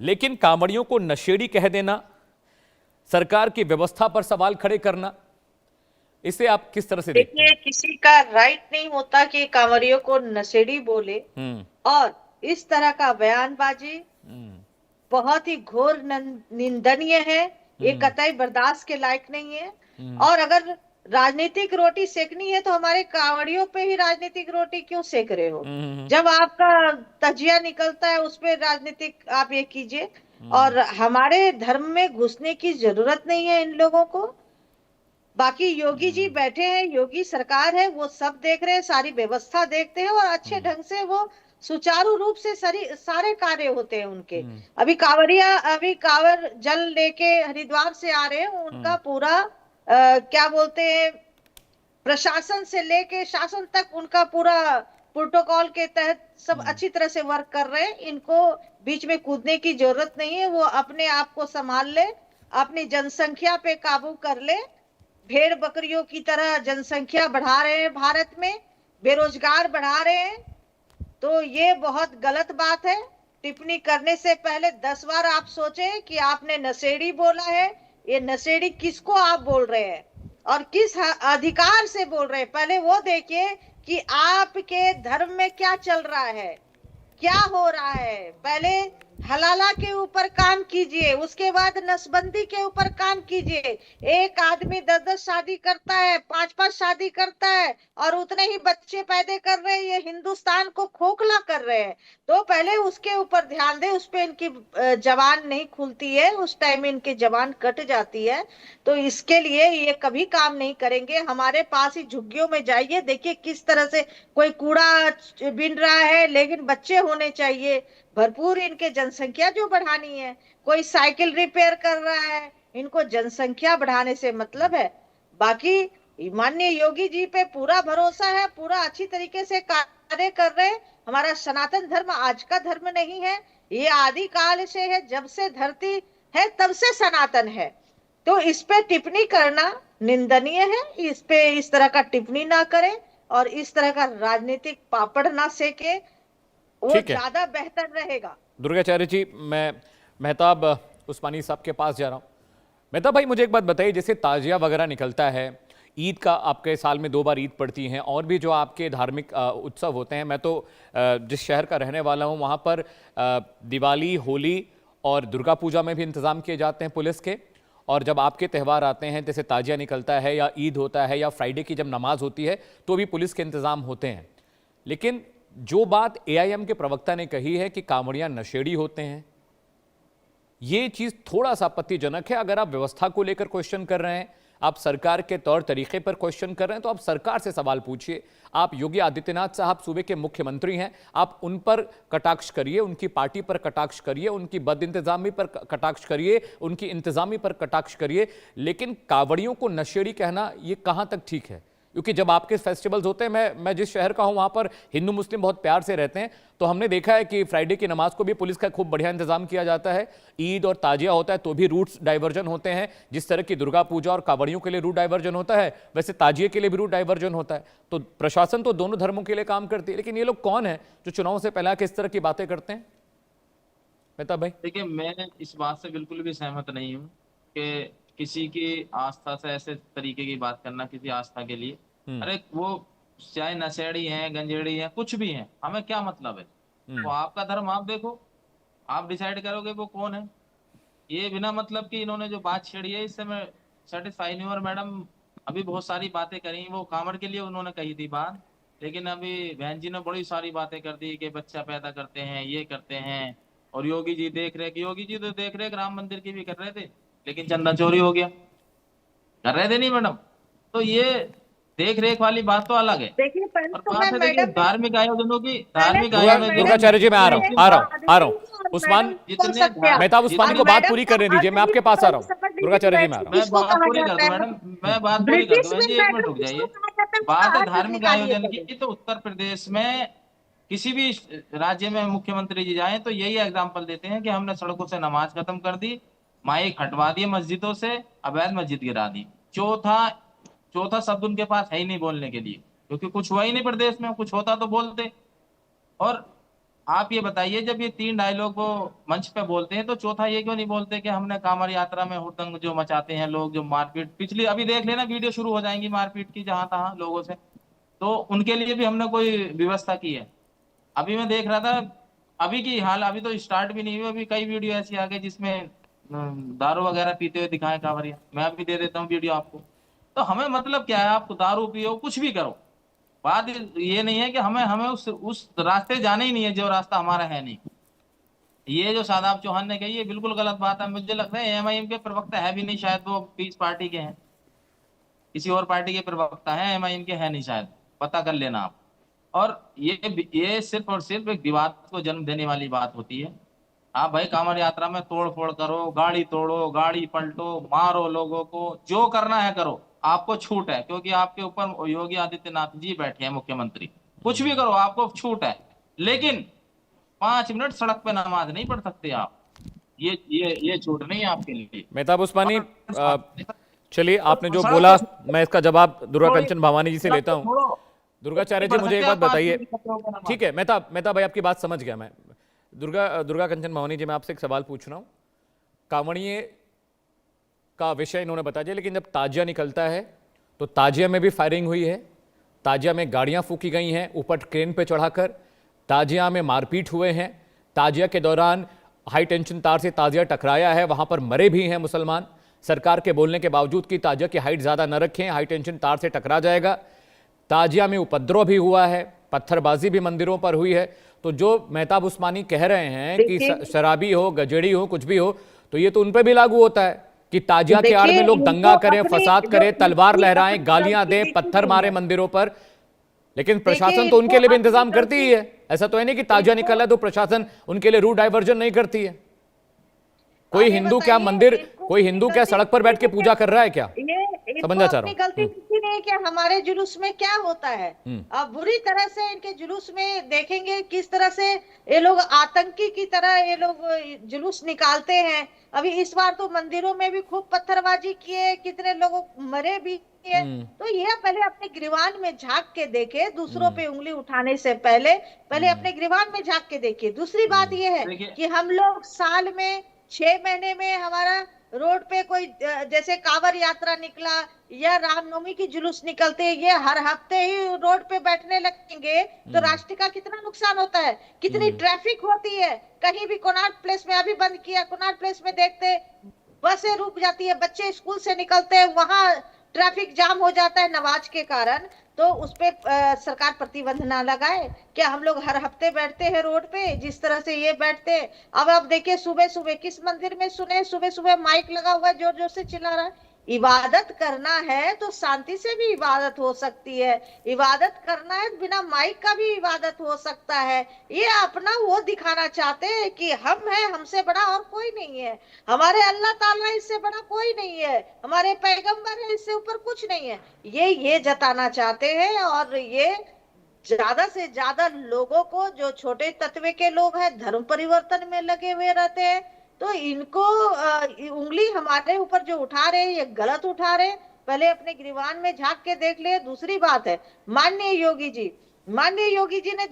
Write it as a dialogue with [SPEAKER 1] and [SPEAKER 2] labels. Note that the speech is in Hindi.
[SPEAKER 1] लेकिन कांवड़ियों को नशेड़ी कह देना, सरकार की व्यवस्था पर सवाल खड़े करना, इसे आप किस तरह से देखते
[SPEAKER 2] देखिए,
[SPEAKER 1] हैं?
[SPEAKER 2] किसी का राइट नहीं होता कि कांवरियों को नशेड़ी बोले।
[SPEAKER 1] हम्म।
[SPEAKER 2] और इस तरह का बयानबाजी
[SPEAKER 1] हम्म।
[SPEAKER 2] बहुत ही घोर निंदनीय है। ये
[SPEAKER 1] हम्म।
[SPEAKER 2] कतई बर्दाश्त के लायक नहीं है।
[SPEAKER 1] हम्म।
[SPEAKER 2] और अगर राजनीतिक रोटी सेकनी है तो हमारे कांवड़ियों पे ही राजनीतिक रोटी क्यों सेक रहे हो?
[SPEAKER 1] हम्म।
[SPEAKER 2] जब आपका तजिया निकलता है उस पे राजनीतिक आप ये कीजिए।
[SPEAKER 1] हम्म।
[SPEAKER 2] और हमारे धर्म में घुसने की जरूरत नहीं है इन लोगों को। बाकी योगी जी
[SPEAKER 1] हम्म।
[SPEAKER 2] बैठे हैं, योगी सरकार है, वो सब देख रहे हैं, सारी व्यवस्था देखते हैं और अच्छे
[SPEAKER 1] हम्म।
[SPEAKER 2] ढंग से वो सुचारू रूप से सारे कार्य होते हैं उनके।
[SPEAKER 1] हम्म।
[SPEAKER 2] अभी कांवरिया अभी कांवर जल लेके हरिद्वार से आ रहे हैं,
[SPEAKER 1] हम्म।
[SPEAKER 2] उनका पूरा क्या बोलते हैं, प्रशासन से लेके शासन तक उनका पूरा प्रोटोकॉल के तहत सब
[SPEAKER 1] हम्म।
[SPEAKER 2] अच्छी तरह से वर्क कर रहे हैं। इनको बीच में कूदने की जरूरत नहीं है। वो अपने आप को संभाल ले, अपनी जनसंख्या पे काबू कर ले। भेड़ बकरियों की तरह जनसंख्या बढ़ा रहे हैं भारत में, बेरोजगार बढ़ा रहे हैं। तो ये बहुत गलत बात है। टिप्पणी करने से पहले 10 बार आप सोचें कि आपने नशेड़ी बोला है। ये नशेड़ी किसको आप बोल रहे हैं और किस अधिकार से बोल रहे हैं? पहले वो देखिए कि आपके धर्म में क्या चल रहा है, क्या हो रहा है। पहले हलाला के ऊपर काम कीजिए, उसके बाद नसबंदी के ऊपर काम कीजिए। एक आदमी 10-10 शादी करता है, 5-5 शादी करता है और उतने ही बच्चे पैदा कर रहे हैं। ये हिंदुस्तान को खोखला कर रहे हैं। तो पहले उसके ऊपर ध्यान दे। उस पे इनकी जबान नहीं खुलती है, उस टाइम इनकी जबान कट जाती है। तो इसके लिए ये कभी काम नहीं करेंगे। हमारे पास ही झुग्गियों में जाइए, देखिए किस तरह से कोई कूड़ा बीन रहा है, लेकिन बच्चे होने चाहिए भरपूर। इनके जनसंख्या जो बढ़ानी है, कोई साइकिल रिपेयर कर रहा है, इनको जनसंख्या बढ़ाने से मतलब है। बाकी माननीय योगी जी पे पूरा भरोसा है, पूरा अच्छी तरीके से कार्य कर रहे हैं। हमारा सनातन धर्म आज का धर्म नहीं है, ये आदि काल से है, जब से धरती है तब से सनातन है। तो इस पे टिप्पणी करना निंदनीय है। इस पे इस तरह का टिप्पणी ना करें और इस तरह का राजनीतिक पापड़ ना सेके, वो
[SPEAKER 1] ठीक है
[SPEAKER 2] ज्यादा बेहतर रहेगा।
[SPEAKER 1] दुर्गाचार्य जी, मैं मेहताब उस्मानी साहब के पास जा रहा हूं। मेहताब भाई, मुझे एक बात बताइए, जैसे ताजिया वगैरह निकलता है, ईद का आपके साल में 2 बार ईद पड़ती हैं, और भी जो आपके धार्मिक उत्सव होते हैं, मैं तो जिस शहर का रहने वाला हूं वहां पर दिवाली, होली और दुर्गा पूजा में भी इंतजाम किए जाते हैं पुलिस के। और जब आपके त्यौहार आते हैं, जैसे ताजिया निकलता है या ईद होता है या फ्राइडे की जब नमाज होती है, तो भी पुलिस के इंतजाम होते हैं। लेकिन जो बात एआईएम के प्रवक्ता ने कही है कि कांवड़ियां नशेड़ी होते हैं, ये चीज थोड़ा सा आपत्तिजनक है। अगर आप व्यवस्था को लेकर क्वेश्चन कर रहे हैं, आप सरकार के तौर तरीके पर क्वेश्चन कर रहे हैं, तो आप सरकार से सवाल पूछिए। आप योगी आदित्यनाथ साहब सूबे के मुख्यमंत्री हैं, आप उन पर कटाक्ष करिए, उनकी पार्टी पर कटाक्ष करिए, उनकी बद इंतजामी पर कटाक्ष करिए, उनकी इंतजामी पर कटाक्ष करिए। लेकिन कांवड़ियों को नशेड़ी कहना ये कहां तक ठीक है? क्योंकि जब आपके फेस्टिवल्स होते हैं, मैं जिस शहर का हूं वहां पर हिंदू मुस्लिम बहुत प्यार से रहते हैं, तो हमने देखा है कि फ्राइडे की नमाज को भी पुलिस का खूब बढ़िया इंतजाम किया जाता है। ईद और ताजिया होता है तो भी रूट्स डाइवर्जन होते हैं। जिस तरह की दुर्गा पूजा और कांवड़ियों के लिए रूट डाइवर्जन होता है, वैसे ताजिए के लिए भी रूट डाइवर्जन होता है। तो प्रशासन तो दोनों धर्मों के लिए काम करती है, लेकिन ये लोग कौन है जो चुनाव से पहले किस तरह की बातें करते हैं? मेहता भाई।
[SPEAKER 3] देखिए, मैं इस बात से बिल्कुल भी सहमत नहीं हूँ कि किसी की आस्था से ऐसे तरीके की बात करना किसी आस्था के लिए।
[SPEAKER 1] हम्म।
[SPEAKER 3] अरे वो चाहे नशेड़ी हैं, गंजेड़ी हैं, कुछ भी हैं, हमें क्या मतलब है? वो
[SPEAKER 1] हम्म।
[SPEAKER 3] आपका धर्म आप देखो, आप डिसाइड करोगे वो कौन है। ये बिना मतलब कि इन्होंने जो बात छेड़ी है, इससे मैं सेटिस्फाई नहीं हूँ। और मैडम अभी बहुत सारी बातें करी, वो कांवड़ के लिए उन्होंने कही थी बात, लेकिन अभी बहन जी ने बड़ी सारी बातें कर दी कि बच्चा पैदा करते हैं, ये करते हैं। और योगी जी देख रेख, योगी जी तो देख रेख राम मंदिर की भी कर रहे थे, लेकिन चंदा चोरी हो गया। कर रहे थे नहीं मैडम? तो ये देख रेख वाली बात तो अलग है।
[SPEAKER 2] देखिए, पहले
[SPEAKER 3] और
[SPEAKER 2] तो मैं
[SPEAKER 3] बात है देखिए
[SPEAKER 2] मैडम ने
[SPEAKER 3] धार्मिक आयोजनों की,
[SPEAKER 2] पहले
[SPEAKER 3] धार्मिक
[SPEAKER 2] तो मैं
[SPEAKER 3] आयोजनों
[SPEAKER 2] मैडम
[SPEAKER 1] दुर्गाचार्य जी, मैं आ रहा हूं
[SPEAKER 2] पहले
[SPEAKER 1] आ रहा हूं आ रहा
[SPEAKER 2] आदमी
[SPEAKER 1] हूं।
[SPEAKER 2] हूँ और
[SPEAKER 1] उस्मान,
[SPEAKER 2] मैडम नहीं बोल
[SPEAKER 3] जितने
[SPEAKER 2] सकते आप।
[SPEAKER 1] मेहताब उस्मानी
[SPEAKER 2] और
[SPEAKER 1] को बात
[SPEAKER 2] मैडम
[SPEAKER 1] पूरी
[SPEAKER 2] का
[SPEAKER 1] करने दीजिए,
[SPEAKER 2] अर्थ
[SPEAKER 1] मैं
[SPEAKER 2] भी
[SPEAKER 1] आपके पास आ रहा
[SPEAKER 2] पहले
[SPEAKER 1] हूं।
[SPEAKER 2] समझ लीजिए कि
[SPEAKER 1] दुर्गाचार्य जी, मैं आ
[SPEAKER 2] मैडम
[SPEAKER 1] रहा हूं।
[SPEAKER 3] मैं
[SPEAKER 2] किसको
[SPEAKER 3] बात
[SPEAKER 2] कहा
[SPEAKER 3] पूरी कर
[SPEAKER 2] जाता
[SPEAKER 3] दूं
[SPEAKER 2] है।
[SPEAKER 3] मैडम, मैं बात पूरी कर
[SPEAKER 2] ब्रिटिश
[SPEAKER 3] दूं
[SPEAKER 2] में
[SPEAKER 3] बहन जी, एक मिनट
[SPEAKER 2] मैडम
[SPEAKER 3] रुक
[SPEAKER 2] किसको
[SPEAKER 3] जाइए।
[SPEAKER 2] कहा जाता है, उसका
[SPEAKER 3] बात है
[SPEAKER 2] अर्थ
[SPEAKER 3] धार्मिक
[SPEAKER 2] निकालिए
[SPEAKER 3] आयोजन की,
[SPEAKER 2] पहले।
[SPEAKER 3] तो उत्तर प्रदेश में किसी भी राज्य में मुख्यमंत्री जी जाएं तो यही एग्जाम्पल देते हैं कि हमने सड़कों से नमाज खत्म कर दी, माइक हटवा दिए मस्जिदों से, अवैध मस्जिद गिरा दी। चौथा चौथा शब्द उनके पास है ही नहीं बोलने के लिए, क्योंकि कुछ हुआ ही नहीं प्रदेश में, कुछ होता तो बोलते। और आप ये बताइए, जब ये 3 डायलॉग वो मंच पे बोलते हैं तो चौथा ये क्यों नहीं बोलते कि हमने कांवड़ यात्रा में हुड़दंग जो मचाते हैं लोग, जो मारपीट पिछली अभी देख लेना, वीडियो शुरू हो जाएंगी मारपीट की जहां तहां लोगों से, तो उनके लिए भी हमने कोई व्यवस्था की है? अभी मैं देख रहा था, अभी की हाल अभी तो स्टार्ट भी नहीं हुई, अभी कई वीडियो ऐसी आ गई जिसमें दारू वगैरह पीते हुए दिखाए कांवरिया। मैं अभी दे देता हूँ वीडियो आपको। तो हमें मतलब क्या है, आप दारू पियो कुछ भी करो, बात ये नहीं है कि हमें हमें उस रास्ते जाना ही नहीं है जो रास्ता हमारा है नहीं। ये जो शादाब चौहान ने कही, ये बिल्कुल गलत बात है। मुझे लगता है एमआईएम के प्रवक्ता है भी नहीं, शायद वो पीस पार्टी के हैं, किसी और पार्टी के प्रवक्ता हैं, एमआईएम के है नहीं शायद, पता कर लेना आप। और ये सिर्फ और सिर्फ एक विवाद को जन्म देने वाली बात होती है। आप भाई कांवड़ यात्रा में तोड़ फोड़ करो, गाड़ी तोड़ो, गाड़ी पलटो, मारो लोगों को, जो करना है करो, आपको छूट है, क्योंकि आपके ऊपर योगी आदित्यनाथ जी बैठे हैं मुख्यमंत्री। कुछ भी करो, आपको छूट है, लेकिन 5 मिनट सड़क पे नमाज नहीं पढ़ सकते आप। ये छूट नहीं है आपके लिए।
[SPEAKER 1] मेहताब उस्मानी,
[SPEAKER 3] और
[SPEAKER 1] चलिए आपने जो
[SPEAKER 3] सड़क
[SPEAKER 1] बोला,
[SPEAKER 3] पे
[SPEAKER 1] मैं इसका जवाब दुर्गा
[SPEAKER 3] थोड़ी-
[SPEAKER 1] कंचन भवानी जी से
[SPEAKER 3] सड़क
[SPEAKER 1] लेता
[SPEAKER 3] पे
[SPEAKER 1] हूँ।
[SPEAKER 3] छोड़ो,
[SPEAKER 1] दुर्गाचार्य जी,
[SPEAKER 3] पढ़
[SPEAKER 1] मुझे एक
[SPEAKER 3] सकते
[SPEAKER 1] बात
[SPEAKER 3] हैं, 5
[SPEAKER 1] बताइए।
[SPEAKER 3] मिनट खतरों का नमाज।
[SPEAKER 1] ठीक है मेहताब भाई, आपकी बात समझ गया मैं। दुर्गा कंचन भवानी जी, मैं आपसे एक सवाल पूछ रहा हूँ। कांवड़िए का विषय इन्होंने बता दिया, लेकिन जब ताजिया निकलता है तो ताजिया में भी फायरिंग हुई है, ताजिया में गाड़ियां फूकी गई हैं ऊपर क्रेन पे चढ़ाकर, ताजिया में मारपीट हुए हैं, ताजिया के दौरान हाई टेंशन तार से ताजिया टकराया है, वहां पर मरे भी हैं मुसलमान। सरकार के बोलने के बावजूद कि ताजिया की हाइट ज़्यादा न रखें, हाई टेंशन तार से टकरा जाएगा। ताजिया में उपद्रव भी हुआ है, पत्थरबाजी भी मंदिरों पर हुई है। तो जो मेहताब उस्मानी कह रहे हैं कि
[SPEAKER 2] देखिए-
[SPEAKER 1] शराबी हो, गजेड़ी हो, कुछ भी हो, तो ये तो उन पर भी लागू होता है कि ताजिया के आड़ में
[SPEAKER 2] देखिए,
[SPEAKER 1] लोग
[SPEAKER 2] इनको
[SPEAKER 1] दंगा करें,
[SPEAKER 2] अपनी
[SPEAKER 1] फसाद
[SPEAKER 2] जो
[SPEAKER 1] करें, तलवार
[SPEAKER 2] इनकी
[SPEAKER 1] लहराएं,
[SPEAKER 2] अपनी
[SPEAKER 1] गालियां
[SPEAKER 2] गलती
[SPEAKER 1] दें,
[SPEAKER 2] दिखी
[SPEAKER 1] पत्थर
[SPEAKER 2] नहीं
[SPEAKER 1] मारे
[SPEAKER 2] है।
[SPEAKER 1] मंदिरों पर। लेकिन
[SPEAKER 2] देखिए,
[SPEAKER 1] प्रशासन तो उनके लिए भी
[SPEAKER 2] इनको
[SPEAKER 1] इंतजाम
[SPEAKER 2] अपनी
[SPEAKER 1] करती ही
[SPEAKER 2] गलती-
[SPEAKER 1] है। ऐसा तो है नहीं कि ताजिया
[SPEAKER 2] इनको-
[SPEAKER 1] निकला है तो प्रशासन उनके लिए रूट डाइवर्जन नहीं करती है। कोई
[SPEAKER 2] अरे
[SPEAKER 1] हिंदू क्या
[SPEAKER 2] बताइए,
[SPEAKER 1] मंदिर,
[SPEAKER 2] इनको
[SPEAKER 1] कोई
[SPEAKER 2] अपनी
[SPEAKER 1] हिंदू क्या
[SPEAKER 2] गलती
[SPEAKER 1] सड़क पर बैठ के
[SPEAKER 2] दिखती नहीं
[SPEAKER 1] पूजा
[SPEAKER 2] है
[SPEAKER 1] कर रहा है क्या?
[SPEAKER 2] क्या? ये
[SPEAKER 1] समझना
[SPEAKER 2] इनको
[SPEAKER 1] चाह रहा
[SPEAKER 2] अपनी
[SPEAKER 1] हूं।
[SPEAKER 2] गलती दिखती नहीं है क्या हमारे जुलूस में क्या होता है?
[SPEAKER 1] हम्म।
[SPEAKER 2] अब बुरी तरह से इनके जुलूस में देखेंगे किस तरह से ये लोग आतंकी की तरह ये लोग जुलूस निकालते हैं। अभी इस बार तो मंदिरों में भी खूब पत्थरबाजी किए, कितने लोग मरे भी है। तो ये पहले अपने गिरवान में झांक के देखे, दूसरों पे उंगली उठाने से पहले अपने गिरवान में झांक के देखिए। दूसरी बात ये है
[SPEAKER 3] देखिए-
[SPEAKER 2] कि हम लोग साल में 6 महीने में हमारा रोड पे कोई जैसे कांवड़ यात्रा निकला या रामनवमी की जुलूस निकलते हैं, ये हर हफ्ते ही रोड पे बैठने लगेंगे तो राष्ट्र का कितना नुकसान होता है, कितनी ट्रैफिक होती है। कहीं भी कोणार्क प्लेस में अभी बंद किया, कोणार्क प्लेस में देखते बसें रुक जाती है, बच्चे स्कूल से निकलते हैं, वहां ट्रैफिक जाम हो जाता है नमाज के कारण। तो उस पे सरकार प्रतिबंध ना लगाए क्या? हम लोग हर हफ्ते बैठते हैं रोड पे जिस तरह से ये बैठते हैं। अब आप देखिए, सुबह सुबह किस मंदिर में सुने, सुबह सुबह माइक लगा हुआ है, जोर जोर से चिल्ला रहा है। इबादत करना है तो शांति से भी इबादत हो सकती है, इबादत करना है बिना माइक का भी इबादत हो सकता है। ये अपना वो दिखाना चाहते हैं कि हम हैं, हमसे बड़ा और कोई नहीं है, हमारे अल्लाह ताला इससे बड़ा कोई नहीं है, हमारे पैगंबर है, इससे ऊपर कुछ नहीं है। ये जताना चाहते हैं। और ये ज्यादा से ज्यादा लोगों को, जो छोटे तत्व के लोग हैं, धर्म परिवर्तन में लगे हुए रहते हैं, तो इनको उंगली हमारे ऊपर जो उठा रहे हैं ये गलत उठा रहे हैं। पहले अपने गिरवान में झांक के देख ले। दूसरी बात है, माननीय योगी जी ने